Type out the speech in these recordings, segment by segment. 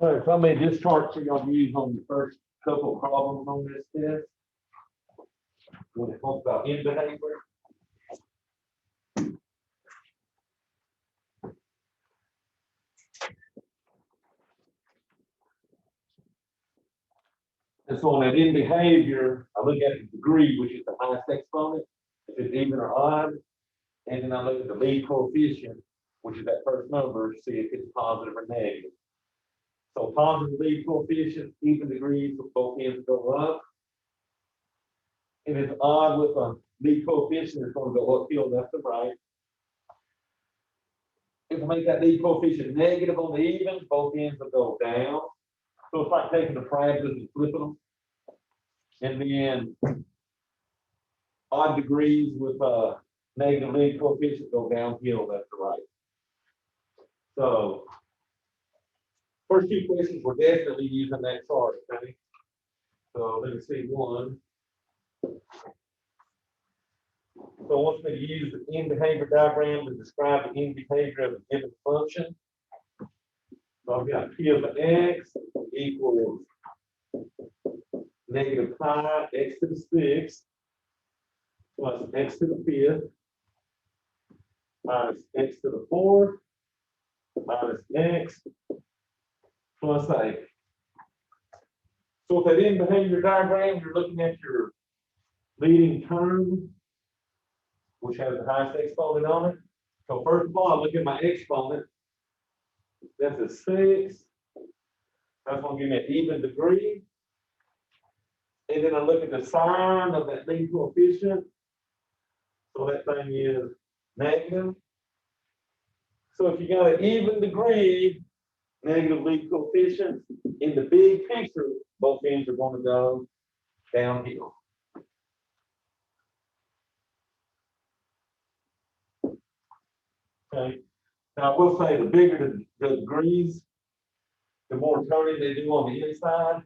All right, so I made this chart for y'all to use on the first couple of problems on this test. When it talks about end behavior. And so on that end behavior, I look at the degree, which is the highest exponent, if it's even or odd. And then I look at the lead coefficient, which is that first number, see if it's positive or negative. So positive lead coefficient, even degrees, both ends go up. And it's odd with a lead coefficient, it's going to go uphill left and right. If I make that lead coefficient negative on the evens, both ends will go down. So it's like taking the fractions and flipping them. And then odd degrees with a negative lead coefficient go downhill left to right. So first two questions we're definitely using that chart, okay? So let me see one. So it wants me to use the end behavior diagram to describe the end behavior of a given function. So I've got p of x equals negative pi x to the sixth plus x to the fifth minus x to the fourth minus x plus a. So with that end behavior diagram, you're looking at your leading term, which has the highest exponent on it. So first of all, I look at my exponent. That's a 6. That's going to give me an even degree. And then I look at the sign of that lead coefficient. So that thing is negative. So if you got an even degree, negative lead coefficient, in the big picture, both ends are going to go downhill. Okay. Now I will say the bigger the degrees, the more turning they do on the inside.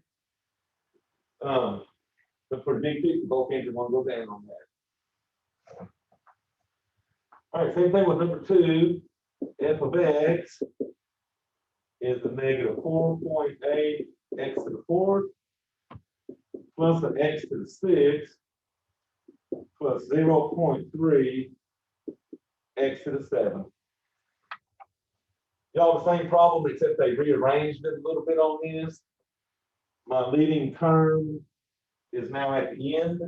But for the big picture, both ends are going to go down on that. All right, same thing with number 2. F of x is the negative 4.8 x to the 4th plus an x to the 6th plus 0.3 x to the 7th. Y'all, the same problem, except they rearranged it a little bit on this. My leading term is now at the end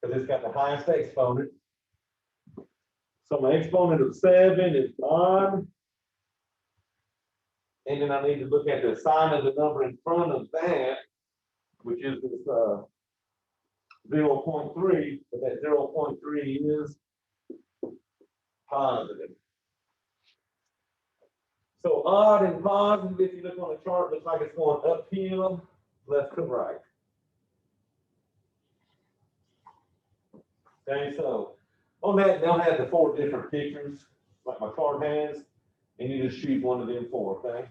because it's got the highest exponent. So my exponent of 7 is odd. And then I need to look at the sign of the number in front of that, which is this 0.3, but that 0.3 is positive. So odd and positive, if you look on the chart, looks like it's going uphill, left to right. Okay, so on that, they'll have the 4 different pictures, like my card has, and you just choose one of them 4, okay?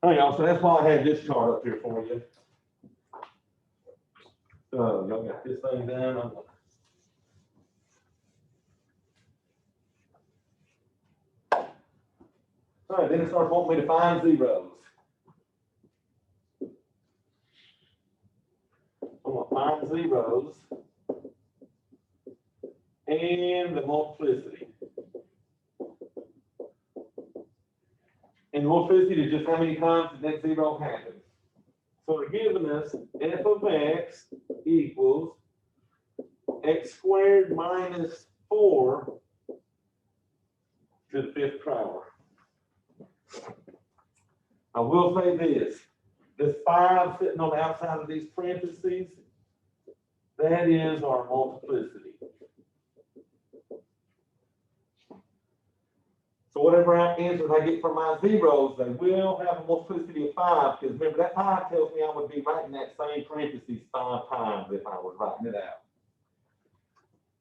All right, y'all, so that's why I had this chart up here for you. So y'all got this thing done. All right, then it starts wanting me to find zeros. I'm going to find zeros and the multiplicity. And multiplicity is just how many times the next zero happens. So they're giving us f of x equals x squared minus 4 to the 5th power. I will say this 5 sitting on the outside of these parentheses, that is our multiplicity. So whatever answers I get from my zeros, they will have a multiplicity of 5, because remember that 5 tells me I would be writing that same parentheses 5 times if I was writing it out.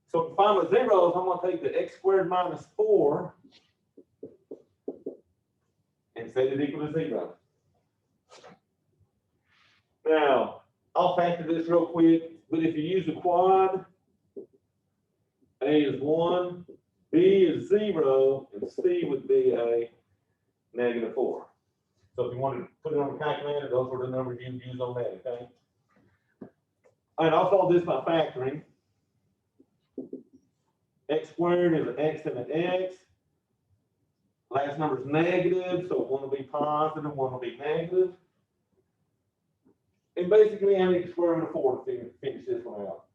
So to find my zeros, I'm going to take the x squared minus 4 and set it equal to 0. Now, I'll factor this real quick, but if you use a quad, a is 1, B is 0, and C would be a -4. So if you wanted to put it on the calculator, those were the numbers you use on that, okay? All right, I'll solve this by factoring. X squared is an X and an X. Last number is negative, so one will be positive, one will be negative. And basically, I need the square root of 4 to finish this one out.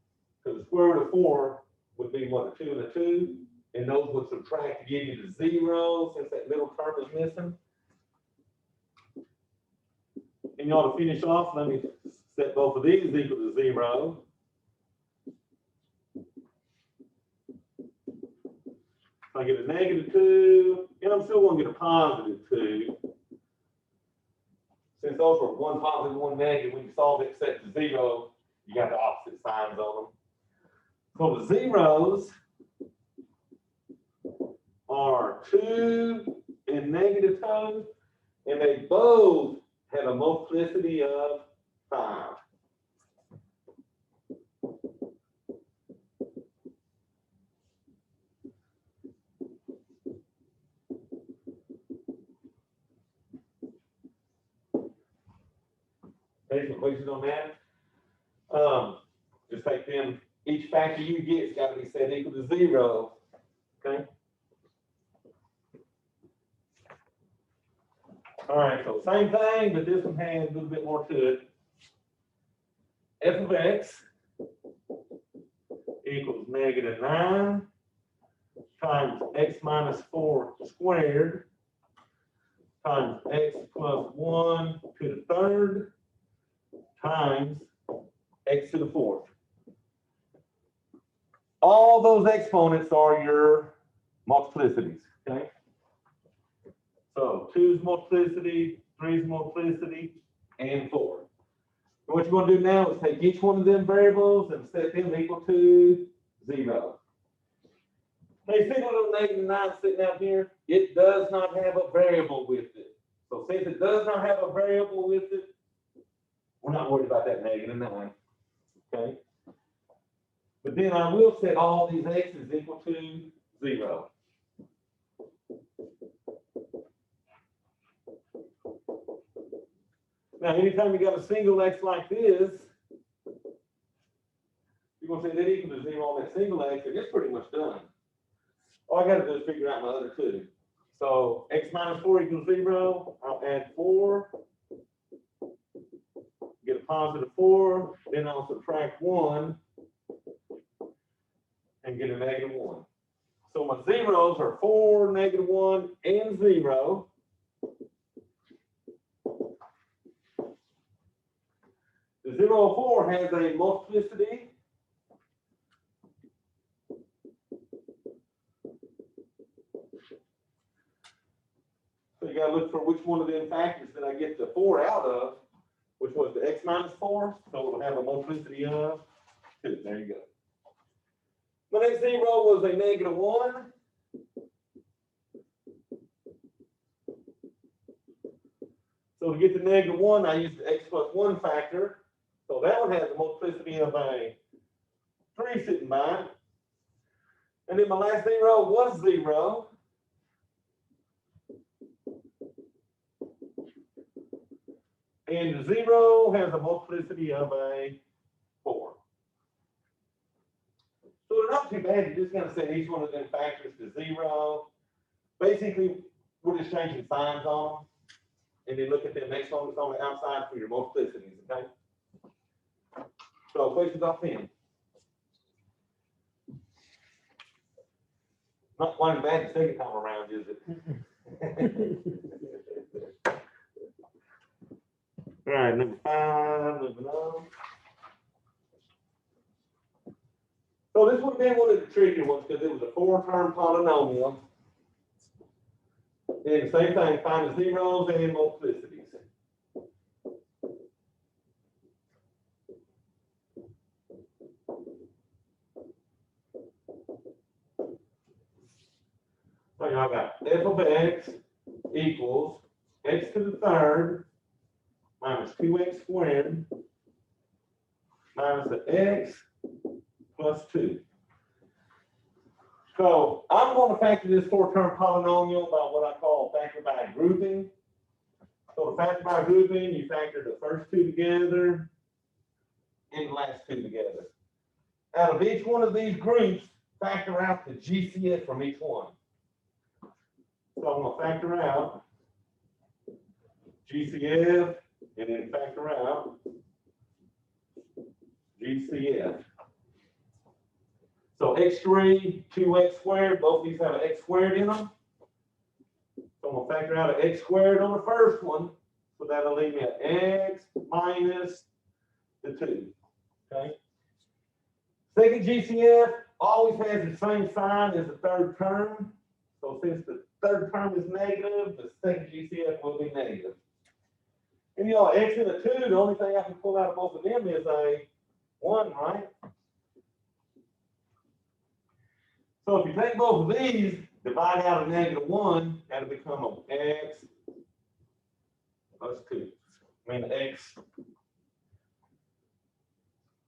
Because the square root of 4 would be what, a 2 and a 2, and those would subtract to give you the 0 since that middle term is missing. And you ought to finish off, let me set both of these equal to 0. I get a -2, and I'm still going to get a +2. Since those were one positive, one negative, when you solve it set to 0, you got the opposite signs on them. So the zeros are 2 and -2, and they both have a multiplicity of 5. Okay, some questions on that? Just take them, each factor you get has got to be set equal to 0. Okay? All right, so same thing, but this one has a little bit more to it. F of x equals -9 times x minus 4 squared times x plus 1 to the third times x to the fourth. All those exponents are your multiplicities, okay? So 2's multiplicity, 3's multiplicity, and 4. And what you're going to do now is take each one of them variables and set them equal to 0. Now you see the little -9 sitting out here? It does not have a variable with it. So since it does not have a variable with it, we're not worried about that -9, okay? But then I will set all these x's equal to 0. Now, anytime you got a single x like this, you're going to say that equal to 0 on that single x, and it's pretty much done. All I got to do is figure out my other two. So x minus 4 equals 0. I'll add 4. Get a +4. Then I'll subtract 1 and get a -1. So my zeros are 4, -1, and 0. The 0 of 4 has a multiplicity so you got to look for which one of them factors that I get the 4 out of, which was the x minus 4. So it'll have a multiplicity of 2. There you go. My next 0 was a -1. So to get the -1, I used the x plus 1 factor. So that one has a multiplicity of a 3 sitting by. And then my last 0 was 0. And the 0 has a multiplicity of a 4. So they're not too bad. You're just going to set each one of them factors to 0. Basically, we're just changing signs on them. And then look at the next one that's on the outside for your multiplicities, okay? So questions off 10. Not quite as bad the second time around, is it? All right, number 5, moving on. So this would have been one of the trickier ones because it was a 4-term polynomial. And the same thing, find the zeros and multiplicities. So y'all got f of x equals x to the third minus 2x squared minus the x plus 2. So I'm going to factor this four-term polynomial by what I call factor by grouping. So to factor by grouping, you factor the first two together and the last two together. Out of each one of these groups, factor out the GCF from each one. So I'm going to factor out GCF and then factor out GCF. So x3, 2x squared, both these have an x squared in them. So I'm going to factor out an x squared on the first one. So that'll leave me an x minus the 2. Okay. Second GCF always has the same sign as the third term. So since the third term is negative, the second GCF will be negative. And you know, x and a 2, the only thing I can pull out of both of them is a 1, right? So if you take both of these, divide out a -1, that'll become an x plus 2. I mean, x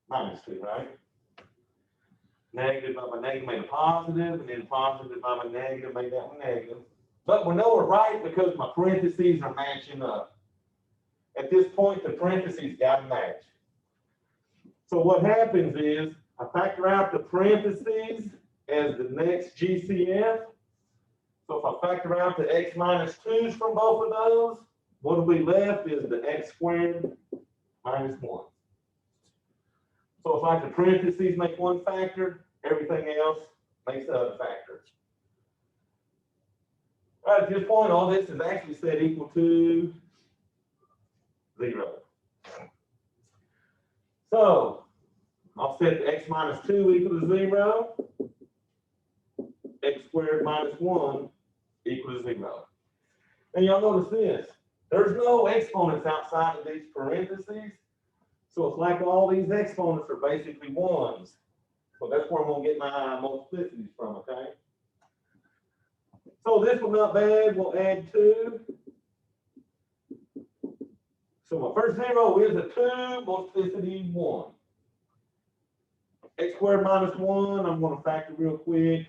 minus 2, right? Negative by my negative made a positive, and then positive by my negative made that one negative. But we know we're right because my parentheses are matching up. At this point, the parentheses got to match. So what happens is I factor out the parentheses as the next GCF. So if I factor out the x minus 2's from both of those, what will be left is the x squared minus 1. So if like the parentheses make one factor, everything else makes the other factor. All right, at this point, all this is actually set equal to 0. So I'll set the x minus 2 equal to 0. X squared minus 1 equals 0. And y'all notice this. There's no exponents outside of these parentheses. So it's like all these exponents are basically 1s. So that's where I'm going to get my multiplicities from, okay? So this one not bad. We'll add 2. So my first 0 is a 2, multiplicity 1. X squared minus 1, I'm going to factor real quick.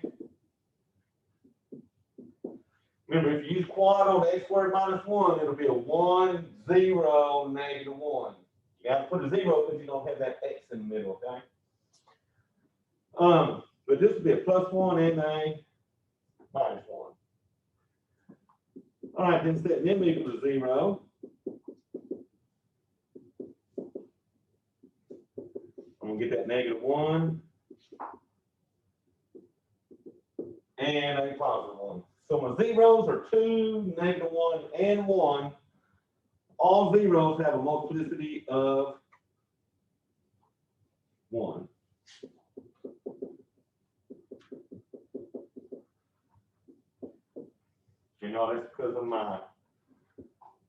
Remember, if you use quad on x squared minus 1, it'll be a 1, 0, negative 1. You got to put a 0 because you don't have that x in the middle, okay? But this will be a plus 1 and a minus 1. All right, then set them equal to 0. I'm going to get that negative 1 and a positive 1. So my zeros are 2, negative 1, and 1. All zeros have a multiplicity of 1. You know, that's because of my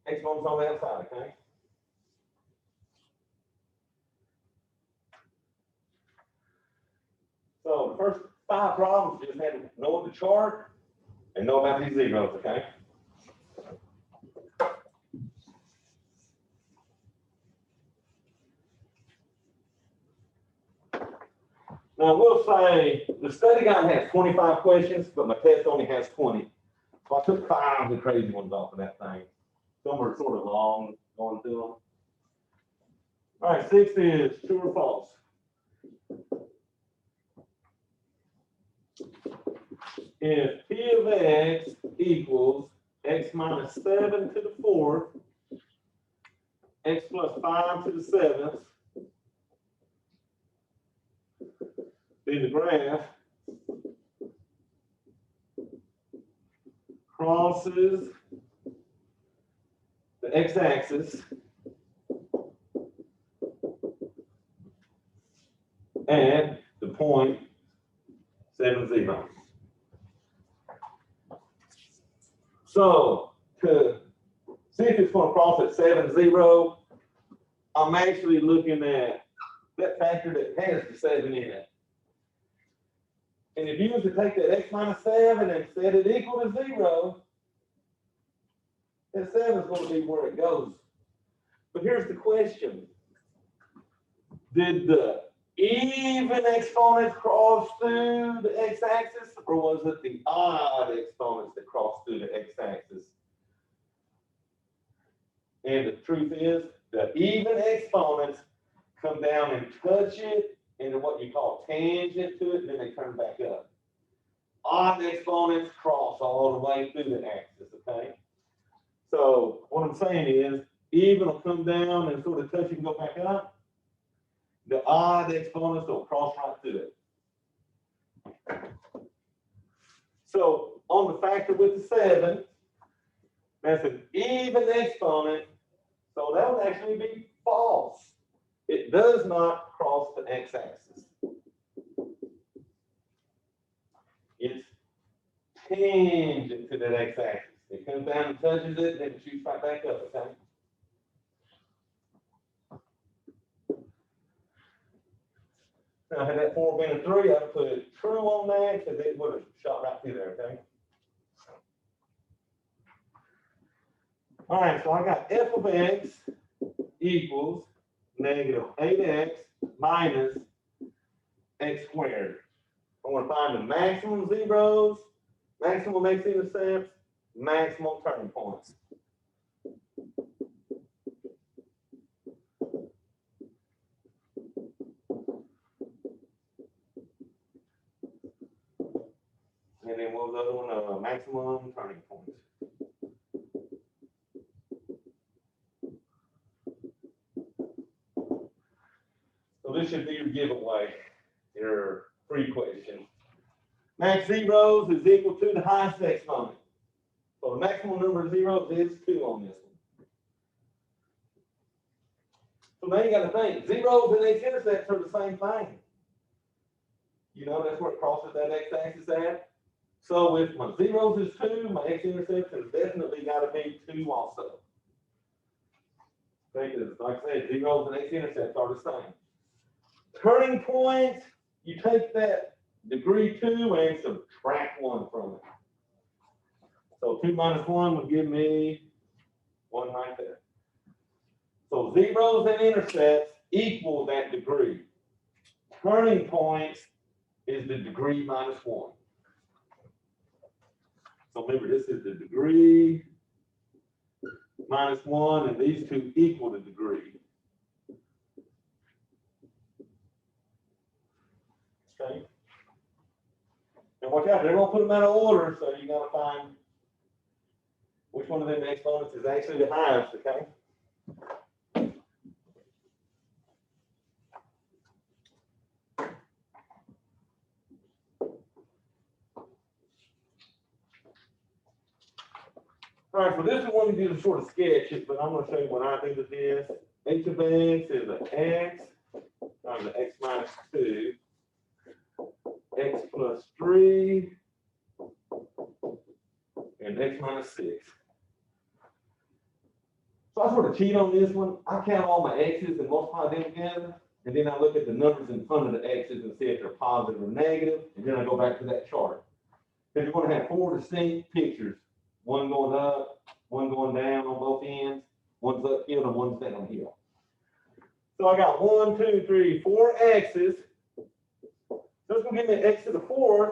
exponents on the outside, okay? So the first 5 problems just had to know the chart and know about these zeros, okay? Now, I will say the study guide has 25 questions, but my test only has 20. So I took 5 of the crazy ones off of that thing. Some are sort of long going through them. All right, 6 is true or false. If P of x equals x minus 7 to the 4th, x plus 5 to the 7th, then the graph crosses the x-axis at the point 70. So to see if it's going to cross at 70, I'm actually looking at that factor that has the 7 in it. And if you was to take that x minus 7 and set it equal to 0, that 7 is going to be where it goes. But here's the question. Did the even exponents cross through the x-axis, or was it the odd exponents that crossed through the x-axis? And the truth is, the even exponents come down and touch it into what you call tangent to it, and then they turn back up. Odd exponents cross all the way through the axis, okay? So what I'm saying is, even will come down and sort of touch it and go back up. The odd exponents will cross right through it. So on the factor with the 7, that's an even exponent, so that would actually be false. It does not cross the x-axis. It's tangent to that x-axis. It comes down and touches it, then it shoots right back up, okay? Now, had that 4 been a 3, I'd put true on that because it would have shot right through there, okay? All right, so I got f of x equals negative 8x minus x squared. I want to find the maximum zeros, maximum x-intercepts, maximum turning points. And then what was the other one? Maximum turning points. So this should be your giveaway, your free question. Max zeros is equal to the highest exponent. So the maximum number of zeros is 2 on this one. So now you got to think, zeros and x-intercepts are the same thing. You know, that's where it crosses that x-axis at. So if my zeros is 2, my x-intercept has definitely got to be 2 also. Because, like I said, zeros and x-intercepts are the same. Turning points, you take that degree 2 and subtract 1 from it. So 2 minus 1 would give me 1 right there. So zeros and intercepts equal that degree. Turning points is the degree minus 1. So remember, this is the degree minus 1, and these two equal the degree. Okay. And watch out, they're going to put them out of order, so you got to find which one of them exponents is actually the highest, okay? All right, so this is one you do to sort of sketch it, but I'm going to show you what I do with this. H of x is an x times the x minus 2, x plus 3, and x minus 6. So I sort of cheat on this one. I count all my x's and multiply them together, and then I look at the numbers in front of the x's and see if they're positive or negative, and then I go back to that chart. Because you're going to have 4 distinct pictures. One going up, one going down on both ends, one's uphill and one's downhill. So I got 1, 2, 3, 4 x's. So it's going to give me x to the 4th.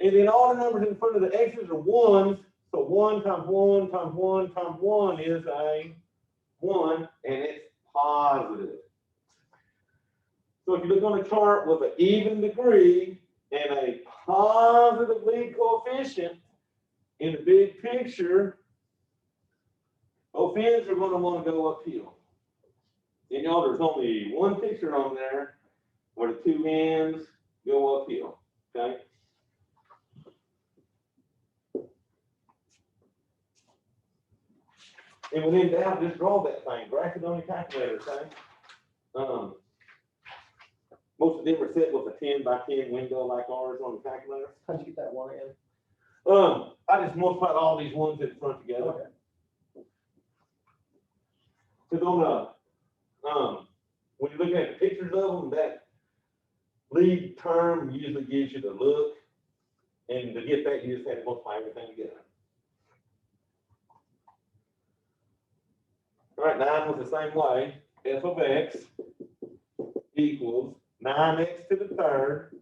And then all the numbers in front of the x's are 1s. So 1 times 1 times 1 times 1 is a 1, and it's positive. So if you look on a chart with an even degree and a positive lead coefficient, in the big picture, both ends are going to want to go uphill. You know, there's only one picture on there where the 2 ends go uphill, okay? And when in doubt, just draw that thing, graph it on your calculator, okay? Most of them are set with a 10 by 10 window like ours on the calculator. How'd you get that one in? I just multiplied all these ones in front together. Okay. Because on the, when you're looking at the pictures of them, that lead term usually gives you the look. And to get that, you just have to multiply everything together. All right, 9 was the same way. F of x equals 9x to the third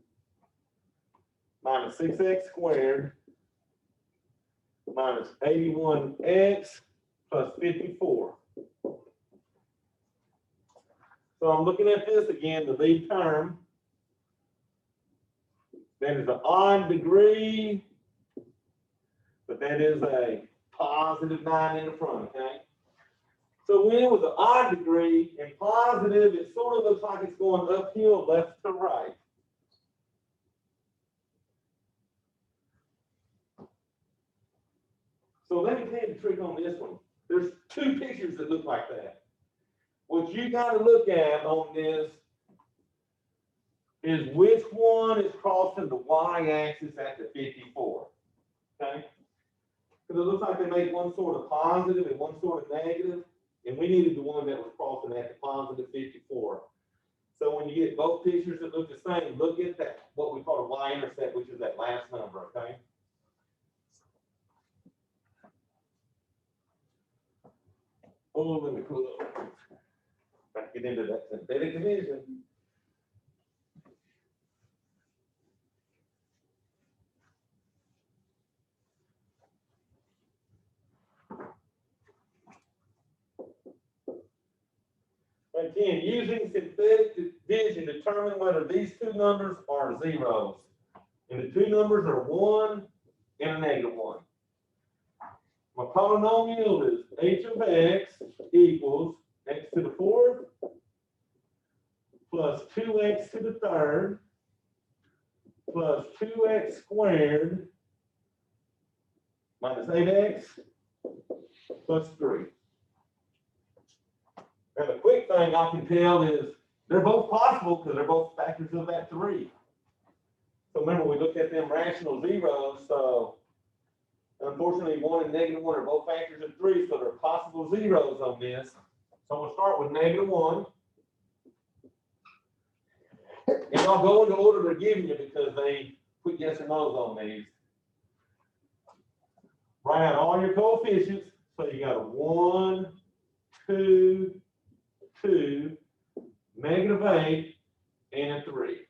minus 6x squared minus 81x plus 54. So I'm looking at this again, the lead term. That is an odd degree, but that is a positive 9 in the front, okay? So when it was an odd degree and positive, it sort of looks like it's going uphill left to right. So let me tell you the trick on this one. There's two pictures that look like that. What you got to look at on this is which one is crossing the y-axis at the 54, okay? Because it looks like they make one sort of positive and one sort of negative, and we needed the one that was crossing at the positive 54. So when you get both pictures that look the same, look at that, what we call a y-intercept, which is that last number, okay? Oh, let me pull up. Trying to get into that synthetic division. Again, using synthetic division, determine whether these two numbers are zeros. And the two numbers are 1 and a negative 1. My polynomial is h of x equals x to the fourth plus 2x to the third plus 2x squared minus 8x plus 3. And the quick thing I can tell is they're both possible because they're both factors of that 3. So remember, we looked at them rational zeros, so unfortunately 1 and negative 1 are both factors of 3, so they're possible zeros on this. So we'll start with negative 1. And I'll go in the order they're giving you because they put yes or no's on these. Write out all your coefficients. So you got a 1, 2, 2, negative 8, and a 3.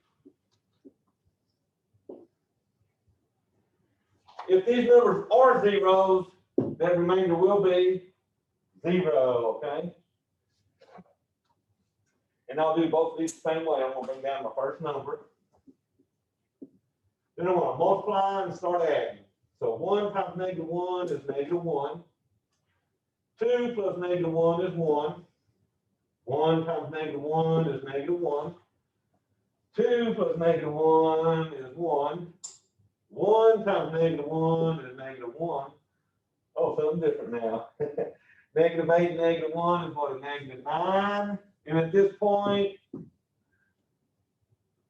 If these numbers are zeros, that remainder will be 0, okay? And I'll do both of these the same way. I'm going to bring down my first number. Then I'm going to multiply and start adding. So 1 times negative 1 is negative 1. 2 plus negative 1 is 1. 1 times negative 1 is negative 1. 2 plus negative 1 is 1. 1 times negative 1 is negative 1. Oh, something different now. Negative 8, negative 1 is what, a negative 9. And at this point,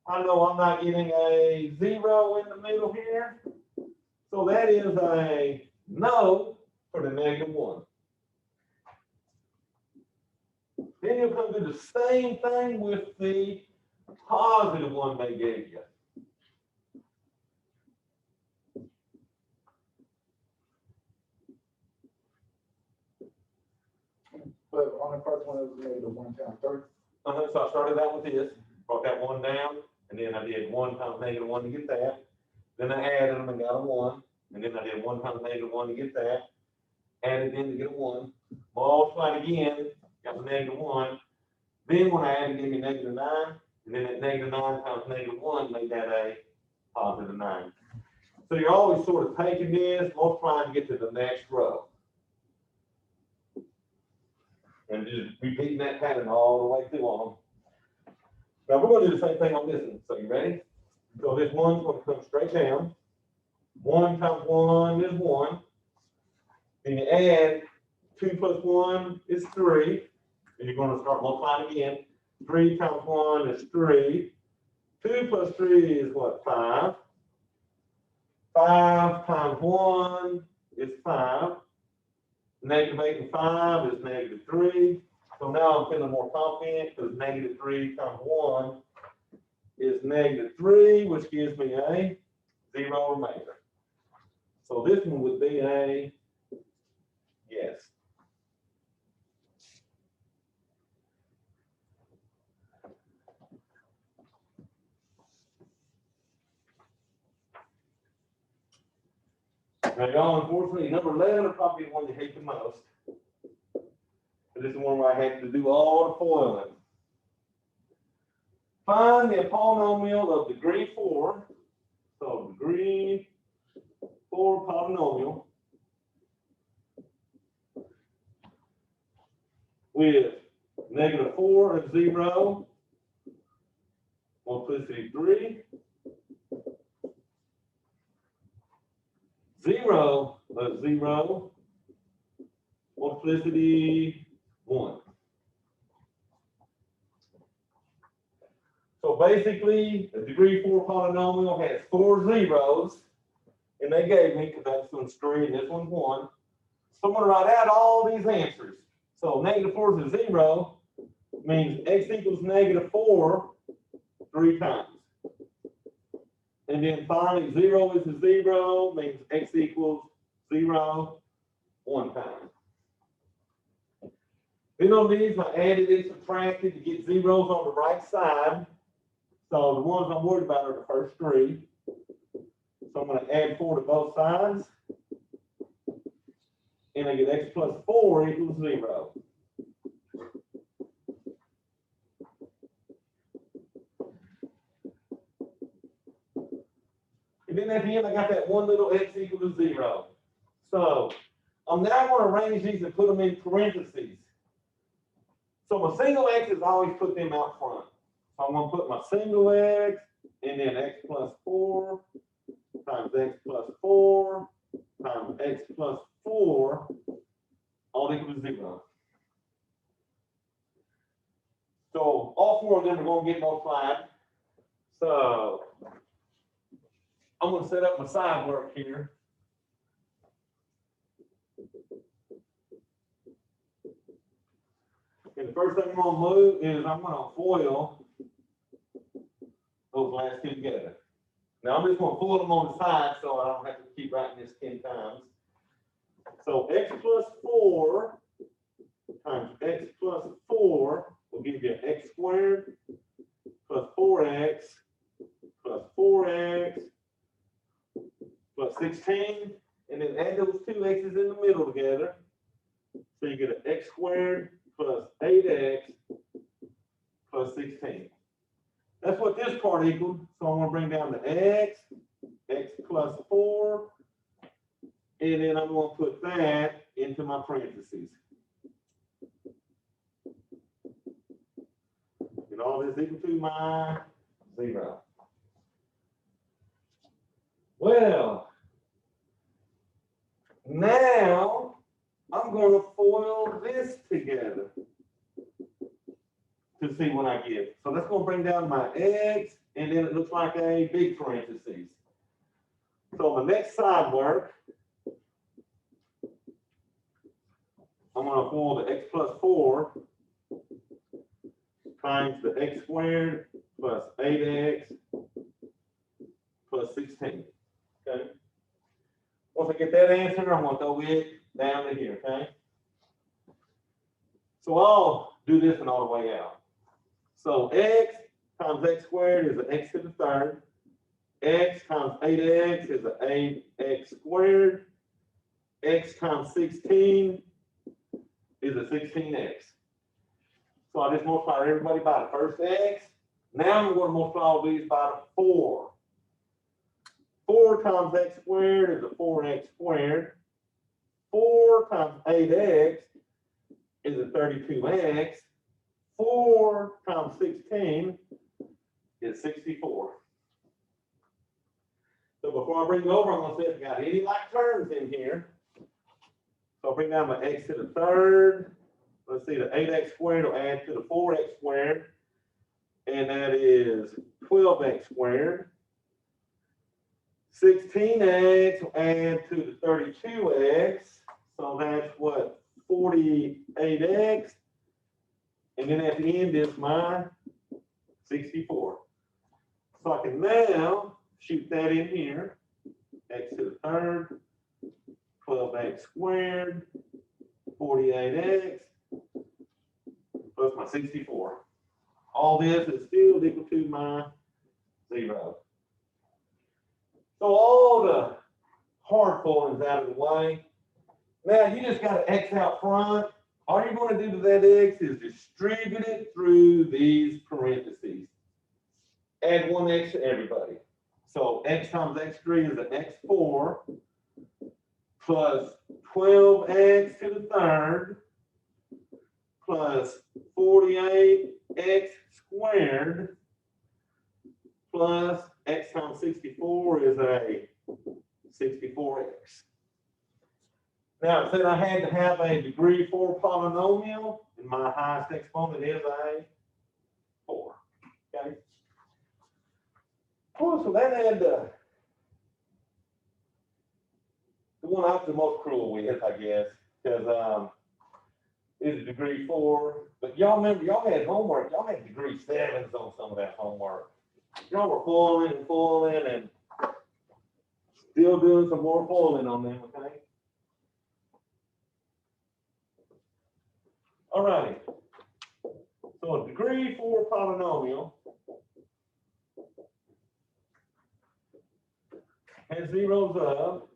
I know I'm not getting a 0 in the middle here. So that is a no for the negative 1. Then you'll come to the same thing with the positive 1 they gave you. But on the first one, it was negative 1 times 3. So I started out with this, brought that 1 down, and then I did 1 times negative 1 to get that. Then I added them and got a 1, and then I did 1 times negative 1 to get that. Added in to get a 1. Multiplied again, got the negative 1. Then when I added, it gave me negative 9, and then that negative 9 times negative 1 made that a positive 9. So you're always sort of taking this, multiplying to get to the next row. And just repeating that pattern all the way through on them. Now we're going to do the same thing on this one. So you ready? So this one's going to come straight down. 1 times 1 is 1. Then you add 2 plus 1 is 3. And you're going to start multiplying again. 3 times 1 is 3. 2 plus 3 is what? 5. 5 times 1 is 5. Negative 8 and 5 is negative 3. So now I'm feeling more confident because negative 3 times 1 is negative 3, which gives me a 0 remainder. So this one would be a yes. Now, y'all, unfortunately, number 11 will probably be the one you hate the most. But this is one where I had to do all the foiling. Find the polynomial of degree 4. So degree 4 polynomial with -4 of 0, multiplicity 3, 0 of 0, multiplicity 1. So basically, a degree 4 polynomial has 4 zeros, and they gave me, because that's one's 3 and this one's 1. So I'm going to write out all these answers. So -4 is a 0, means x equals -4 3 times. And then finally, 0 is a 0, means x equals 0 1 time. Then on these, I added and subtracted to get zeros on the right side. So the ones I'm worried about are the first 3. So I'm going to add 4 to both sides. And I get x plus 4 equals 0. And then at the end, I got that one little x equal to 0. So I'm now going to arrange these and put them in parentheses. So my single x's, I always put them out front. So I'm going to put my single x and then x plus 4 times x plus 4 times x plus 4 all equal to 0. So all 4 of them are going to get multiplied. So I'm going to set up my side work here. And the first thing I'm going to move is I'm going to FOIL those last 2 together. Now I'm just going to FOIL them on the side so I don't have to keep writing this 10 times. So x plus 4 times x plus 4 will give you x squared plus 4x plus 4x plus 16. And then add those 2 x's in the middle together. So you get an x squared plus 8x plus 16. That's what this part equals. So I'm going to bring down the x plus 4, and then I'm going to put that into my parentheses. And all this equal to my 0. Well, now I'm going to FOIL this together to see what I get. So that's going to bring down my x, and then it looks like a big parentheses. So the next side work, I'm going to FOIL the x plus 4 times the x squared plus 8x plus 16. Okay. Once I get that answer, I'm going to throw it down to here. Okay. So I'll do this one all the way out. So x times x squared is an x to the third. X times 8x is an 8x squared. X times 16 is a 16x. So I just multiply everybody by the first x. Now I'm going to multiply all these by the 4. 4 times x squared is a 4x squared. 4 times 8x is a 32x. 4 times 16 is 64. So before I bring it over, I'm going to see if I got any like terms in here. So I'll bring down my x to the third. Let's see, the 8x squared will add to the 4x squared. And that is 12x squared. 16x will add to the 32x. So that's what? 48x. And then at the end is my 64. So I can now shoot that in here. X to the third, 12x squared, 48x, plus my 64. All this is still equal to my 0. So all the hard foiling is out of the way. Now you just got to X out front. All you're going to do to that X is distribute it through these parentheses. Add one X to everybody. So X times X3 is an X4 plus 12X to the third plus 48X squared plus X times 64 is a 64X. Now, it said I had to have a degree 4 polynomial, and my highest exponent is a 4. Okay. Cool, so that had the one I was the most cruel with, I guess, because it's a degree 4. But y'all remember, y'all had homework. Y'all had degree 7s on some of that homework. Y'all were foiling and still doing some more foiling on them, okay? All right. So a degree 4 polynomial has zeros of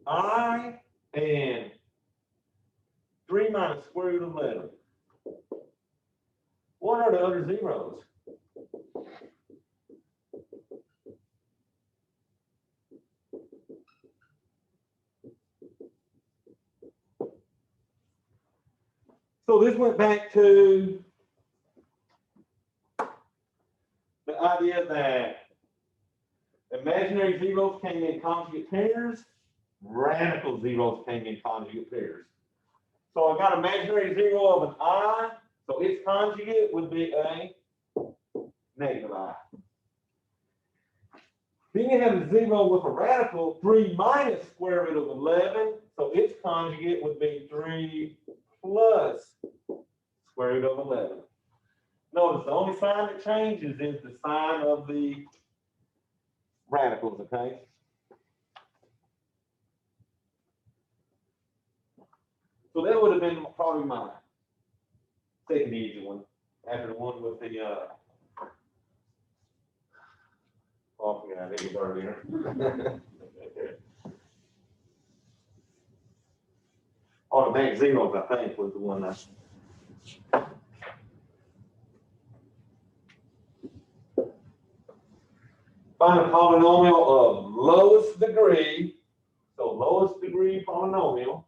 I and 3 minus square root of 11. What are the other zeros? So this went back to the idea that imaginary zeros came in conjugate pairs, radical zeros came in conjugate pairs. So I got imaginary zero of an I, so its conjugate would be a negative I. Then you have a zero with a radical, 3 minus square root of 11, so its conjugate would be 3 plus square root of 11. Notice the only sign that changes is the sign of the radicals, okay? So that would have been probably my second easy one, after the one with the, oh, I forgot, it was earlier. Automatic zeros, I think, was the one that. Find a polynomial of lowest degree, so lowest degree polynomial.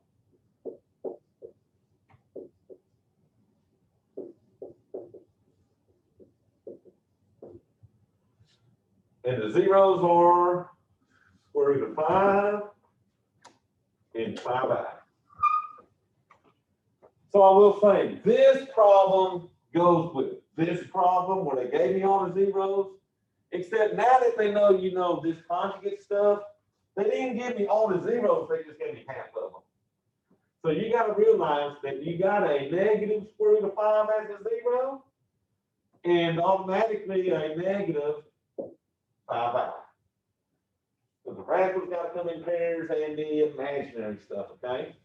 And the zeros are square root of 5 and 5i. So I will say this problem goes with this problem where they gave me all the zeros, except now that they know you know this conjugate stuff, they didn't give me all the zeros, they just gave me half of them. So you got to realize that you got a negative square root of 5 as a zero, and automatically a negative 5i. So the radicals got to come in pairs and the imaginary stuff, okay?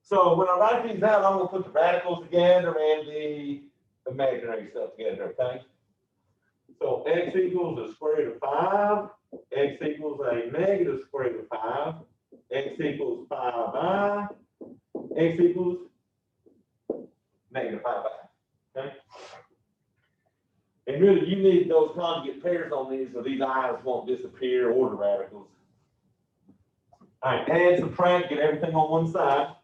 So when I write these out, I'm going to put the radicals together and the imaginary stuff together, okay? So x equals a square root of 5, x equals a negative square root of 5, x equals 5i, x equals negative 5i, okay? And really, you need those conjugate pairs on these so these i's won't disappear or the radicals. All right, add, subtract, get everything on one side.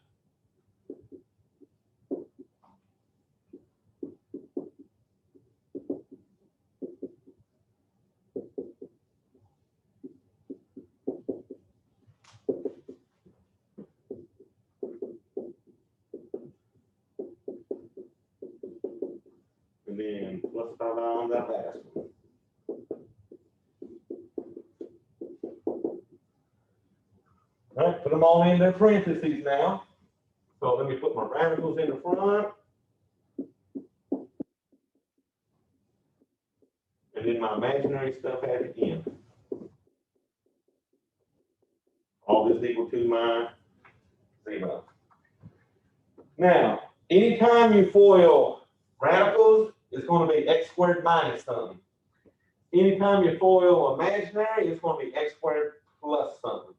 And then plus 5i on that last one. All right, put them all in their parentheses now. So let me put my radicals in the front. And then my imaginary stuff at the end. All this equal to my 0. Now, anytime you FOIL radicals, it's going to be x squared minus something. anytime you FOIL imaginary, it's going to be x squared plus something.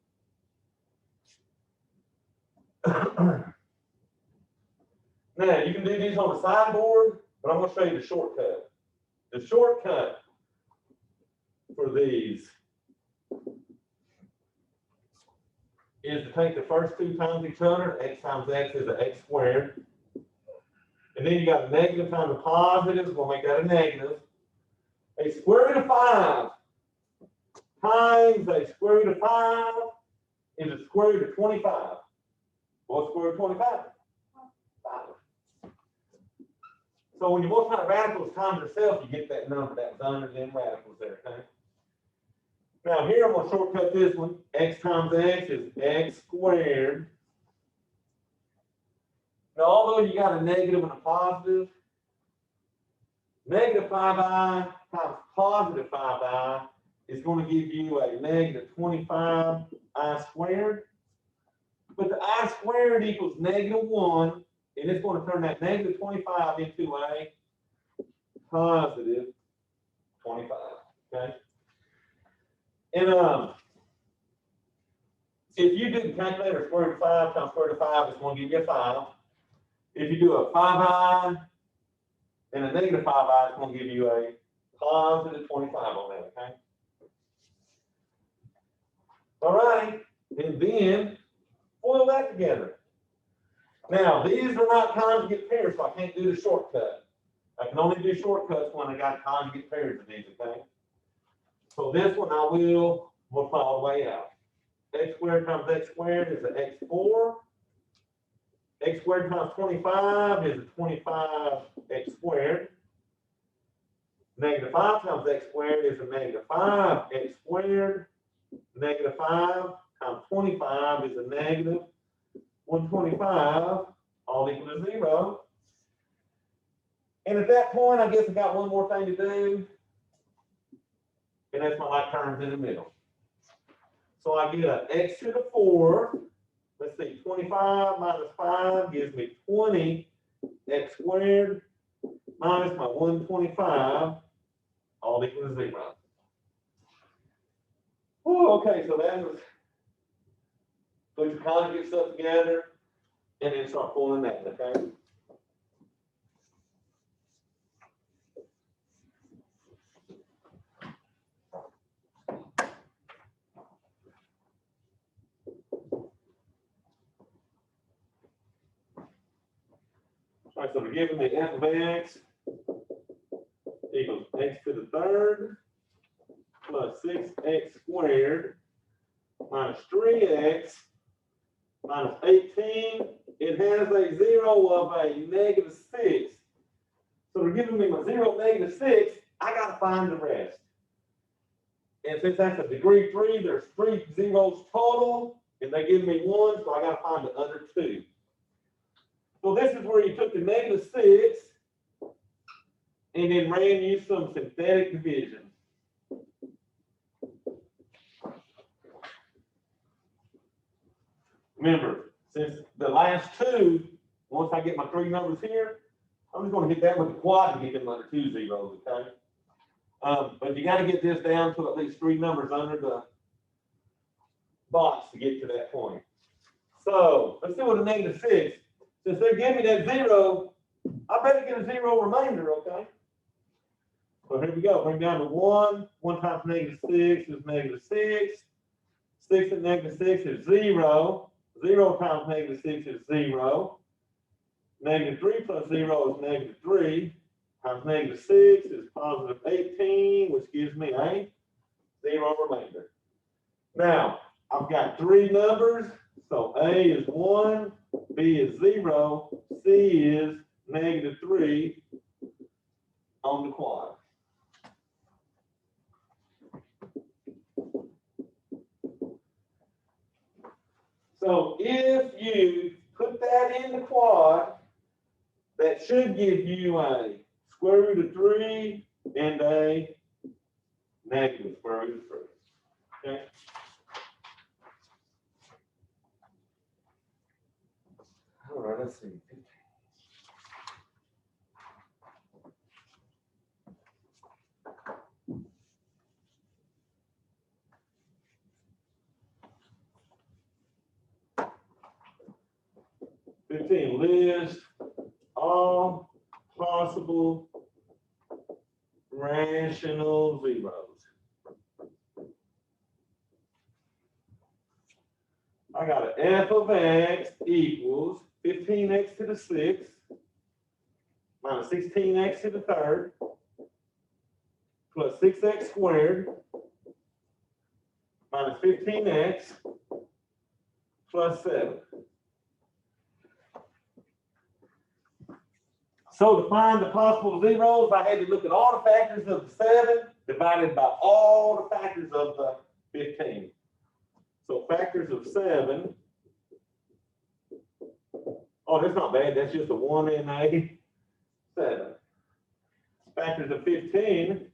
Now, you can do these on the sideboard, but I'm going to show you the shortcut. The shortcut for these is to take the first two times each other. X times x is an x squared. And then you got a negative times a positive, we'll make that a negative. A square root of 5 times a square root of 5 is a square root of 25. What's square root of 25? 5. So when you multiply radicals times itself, you get that number that's under them radicals there, okay? Now here I'm going to shortcut this one. X times x is x squared. Now although you got a negative and a positive, negative 5i times positive 5i is going to give you a negative 25i squared. But the I squared equals negative 1, and it's going to turn that negative 25 into a positive 25, okay? And if you do the calculator, square root of 5 times square root of 5, it's going to give you a 5. If you do a 5i and a negative 5i, it's going to give you a positive 25 on that, okay? All right, and then FOIL that together. Now, these are not conjugate pairs, so I can't do the shortcut. I can only do shortcuts when I got conjugate pairs of these, okay? So this one I will multiply all the way out. X squared times x squared is an x4. X squared times 25 is a 25x squared. Negative 5 times x squared is a negative 5x squared. Negative 5 times 25 is a negative 125, all equal to 0. And at that point, I guess I got one more thing to do, and that's my like terms in the middle. So I get an x to the 4. Let's see, 25 minus 5 gives me 20 x squared minus my 125, all equal to 0. Oh, okay, so that was put your conjugate stuff together and then start pulling that, okay? All right, so we're giving me f of x equals x to the 3rd plus 6x squared minus 3x minus 18. It has a 0 of a negative 6. So they're giving me my 0, negative 6. I got to find the rest. And since that's a degree 3, there's 3 zeros total, and they give me 1, so I got to find the other 2. So this is where you took the negative 6 and then ran you some synthetic division. Remember, since the last 2, once I get my 3 numbers here, I'm just going to hit that with the quad to get them under 2 zeros, okay? But you got to get this down to at least 3 numbers under the box to get to that point. So let's do with a negative 6. Since they give me that 0, I better get a 0 remainder, okay? So here we go. Bring down to 1. 1 times negative 6 is negative 6. 6 and negative 6 is 0. 0 times negative 6 is 0. Negative 3 plus 0 is negative 3. Times negative 6 is positive 18, which gives me a 0 remainder. Now, I've got 3 numbers. So A is 1, B is 0, C is negative 3 on the quad. So if you put that in the quad, that should give you a square root of 3 and a negative square root of 3. Okay? All right, let's see. 15, list all possible rational zeros. I got an f of x equals 15x to the 6th minus 16x to the 3rd plus 6x squared minus 15x plus 7. So to find the possible zeros, I had to look at all the factors of the 7 divided by all the factors of the 15. So factors of 7, oh, that's not bad. That's just a 1 and a 7. Factors of 15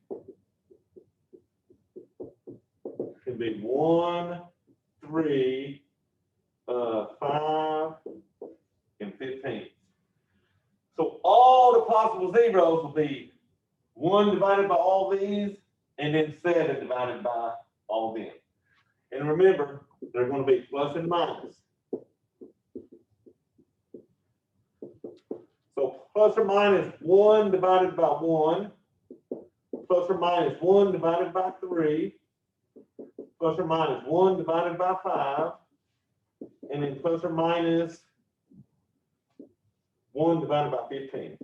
can be 1, 3, 5, and 15. So all the possible zeros will be 1 divided by all these, and then 7 divided by all them. And remember, they're going to be plus and minus. So plus or minus 1 divided by 1, plus or minus 1 divided by 3, plus or minus 1 divided by 5, and then plus or minus 1 divided by 15.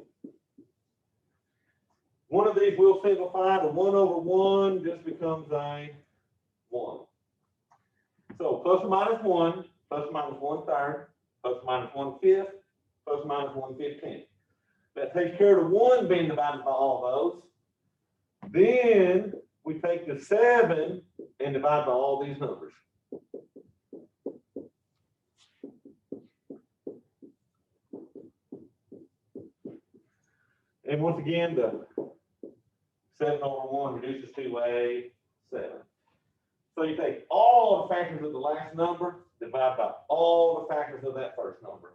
One of these will simplify. The 1 over 1 just becomes a 1. So plus or minus 1, plus or minus 1/3, plus or minus 1/5, plus or minus 1/15. That takes care of the 1 being divided by all those. Then we take the 7 and divide by all these numbers. And once again, the 7 over 1 reduces to a 7. So you take all the factors of the last number, divide by all the factors of that first number.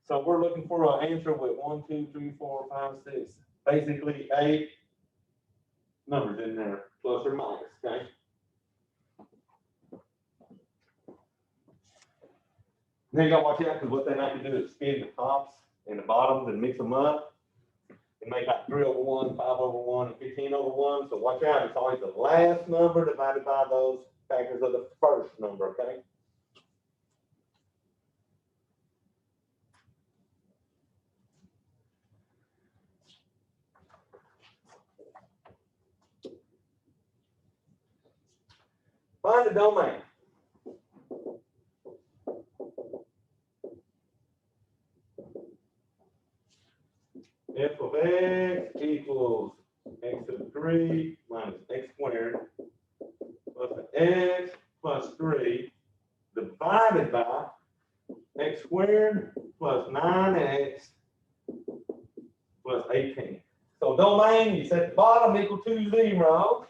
So we're looking for an answer with 1, 2, 3, 4, 5, 6, basically 8 numbers in there, plus or minus, okay? Now you gotta watch out, because what they like to do is spin the tops and the bottoms and mix them up and make like 3 over 1, 5 over 1, and 15 over 1. So watch out, it's always the last number divided by those factors of the first number, okay? Find the domain. F of x equals x to the 3 minus x squared plus x plus 3 divided by x squared plus 9x plus 18. So domain, you set the bottom equal to 0.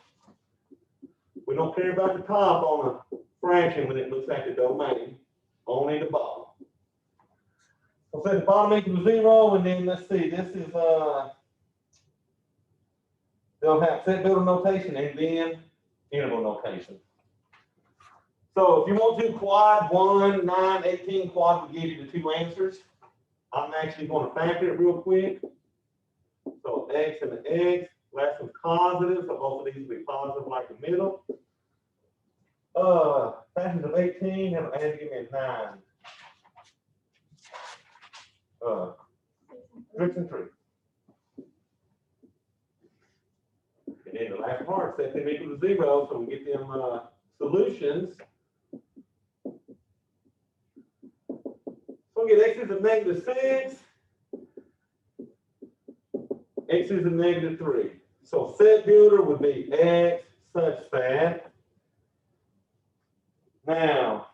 We don't care about the top on a fraction when it looks like the domain, only the bottom. We'll set the bottom equal to 0, and then let's see, this is they'll have set builder notation and then interval notation. So if you want to quad 1, 9, 18, quad will give you the 2 answers. I'm actually going to factor it real quick. So x and the x, last one's positive, so both of these will be positive like the middle. Factors of 18, have to give me a 9. 6 and 3. And then the last part, set them equal to 0, so we get them solutions. So we get x is a negative 6, x is a negative 3. So set builder would be x such that. Now,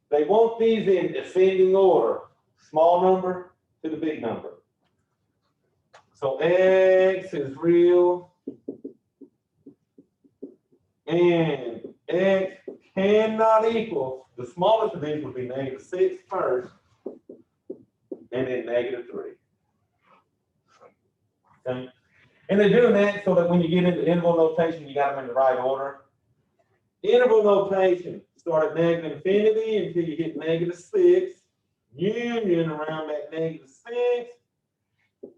they want these in ascending order, small number to the big number. So x is real, and x cannot equal, the smallest of these would be negative 6 first, and then negative 3. Okay? And they're doing that so that when you get into interval notation, you got them in the right order. Interval notation start at negative infinity until you hit negative 6. union around that -6,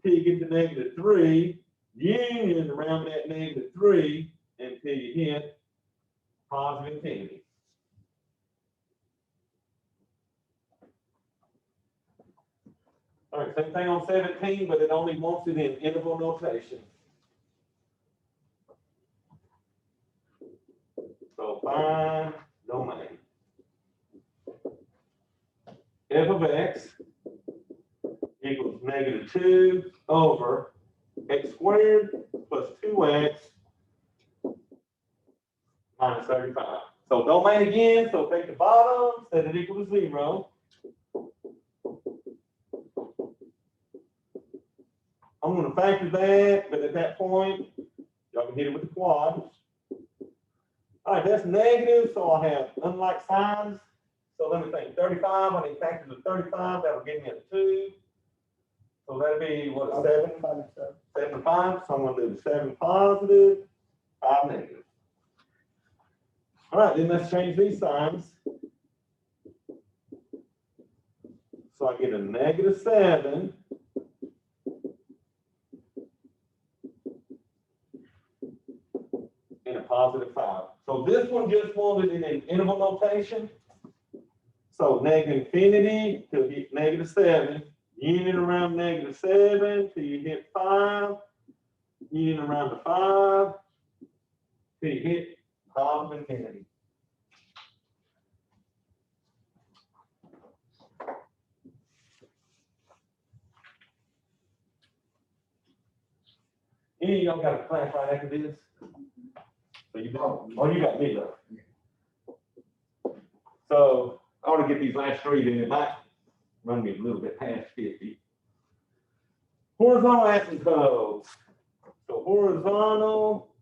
till you get to -3, union around that -3 until you hit positive infinity. All right, same thing on 17, but it only wants it in interval notation. So find domain. F of x equals -2 over x squared plus 2x minus 35. So domain again, so take the bottom, set it equal to 0. I'm going to factor that, but at that point, y'all can hit it with the quads. All right, that's negative, so I'll have unlike signs. So let me think, 35, I need factors of 35, that'll give me a 2. So that'll be, what, a 7? 7 and 5, so I'm going to do the 7 positive, 5 negative. All right, then let's change these signs. So I get a -7 and a +5. So this one just wanted it in interval notation. So -infinity to hit -7, union around -7 till you hit 5, union around the 5 till you hit positive infinity. Any of y'all got a class right after this? So you don't, oh, you got me though. So I want to get these last three, then it might run me a little bit past 50. Horizontal asymptotes. So horizontal,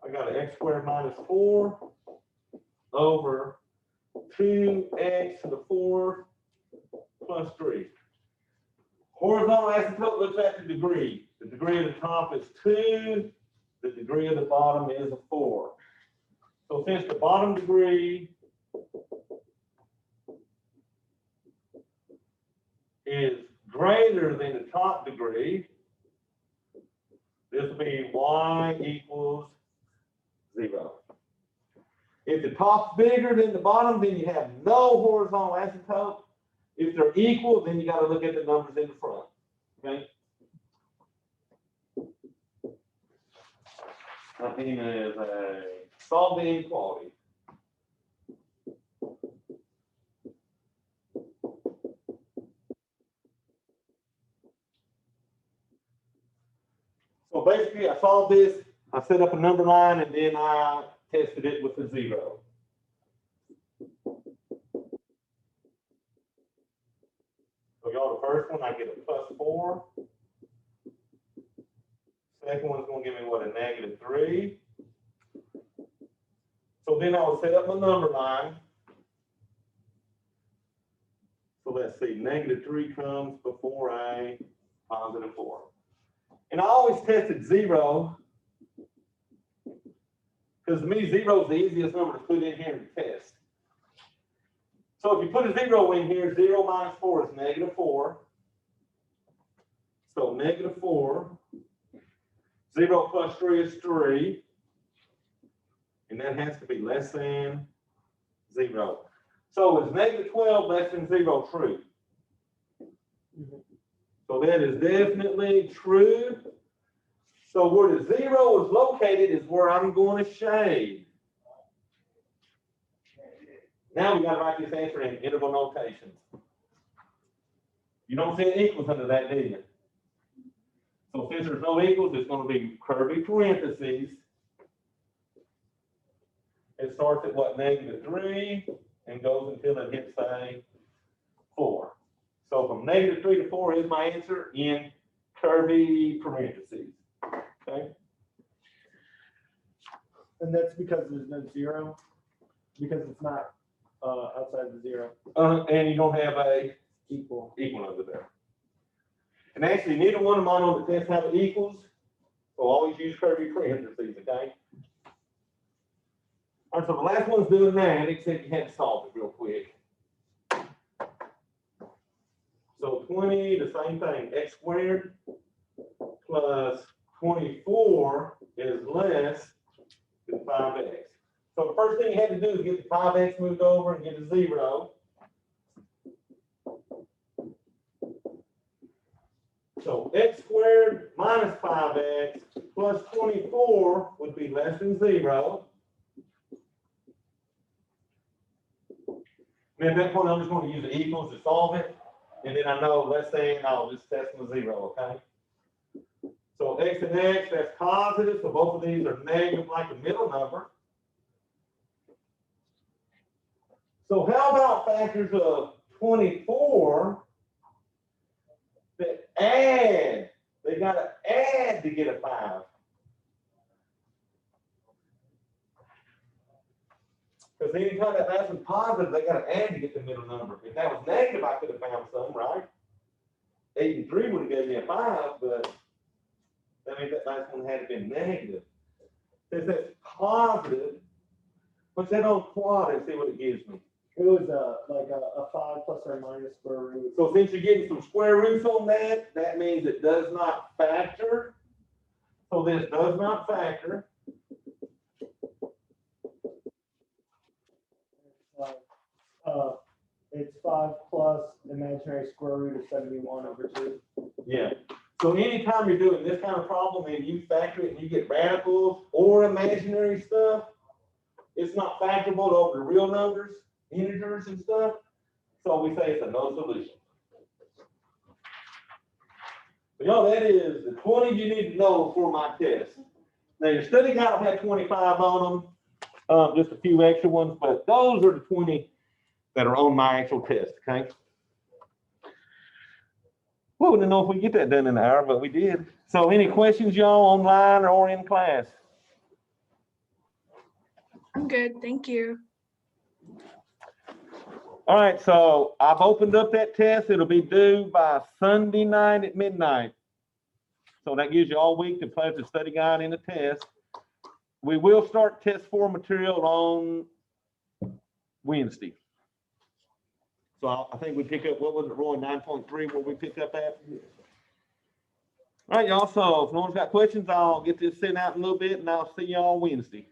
I got an x squared minus 4 over 2x to the 4 plus 3. Horizontal asymptote looks at the degree. The degree of the top is 2. The degree of the bottom is a 4. So since the bottom degree is greater than the top degree, this will be y equals 0. If the top's bigger than the bottom, then you have no horizontal asymptote. If they're equal, then you got to look at the numbers in the front. Okay? I mean, as a solve the inequality. So basically, I solved this. I set up a number line, and then I tested it with a 0. So y'all, the first one, I get a +4. Second one's going to give me, what, a -3. So then I will set up my number line. So let's see, -3 comes before a +4. And I always tested 0, because to me, 0 is the easiest number to put in here to test. So if you put a 0 in here, 0 minus 4 is -4. So -4. 0 plus 3 is 3. And that has to be less than 0. So is -12 less than 0 true? So that is definitely true. So where the 0 is located is where I'm going to shade. Now we got to write this answer in interval notation. You don't see an equals under that, do you? So since there's no equals, it's going to be curvy parentheses. It starts at what, -3 and goes until it hits, say, 4. So from -3 to 4 is my answer in curvy parentheses. Okay. And that's because there's no 0, because it's not outside the 0. And you don't have a Equal. over there. And actually, neither one of mine on the test have equals. So always use curvy parentheses, okay? All right, so the last one's doing that, except you had to solve it real quick. 20, the same thing, x squared plus 24 is less than 5x. So the first thing you had to do is get the 5x moved over and get a 0. So x squared minus 5x plus 24 would be less than 0. And at that point, I'm just going to use the equals to solve it. And then I know less than, I'll just test with 0, okay? So x and x, that's positive. So both of these are negative like the middle number. So how about factors of 24 that add? They got to add to get a 5. Because anytime that last one's positive, they got to add to get the middle number. If that was negative, I could have found some, right? 8 and 3 would have given me a 5, but that means that last one had been negative. Since that's positive, put that on quad and see what it gives me. It was like a 5 plus or minus square root. So since you're getting some square roots on that, that means it does not factor. So this does not factor. It's 5 plus imaginary square root of 71 over 2. Yeah. So anytime you're doing this kind of problem and you factor it and you get radicals or imaginary stuff, it's not factorable over the real numbers, integers and stuff. So we say it's a no solution. So y'all, that is the 20 you need to know for my test. Now your study guide will have 25 on them, just a few extra ones, but those are the 20 that are on my actual test, okay? We wouldn't know if we get that done in an hour, but we did. So any questions, y'all, online or in class? I'm good, thank you. All right, so I've opened up that test. It'll be due by Sunday night at midnight. So that gives you all week to play with the study guide and the test. We will start test 4 material on Wednesday. So I think we pick up, what was it, Roy, 9.3, where we picked up at? All right, y'all, so if no one's got questions, I'll get this sent out in a little bit, and I'll see y'all Wednesday.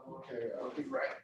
Okay, I'll be right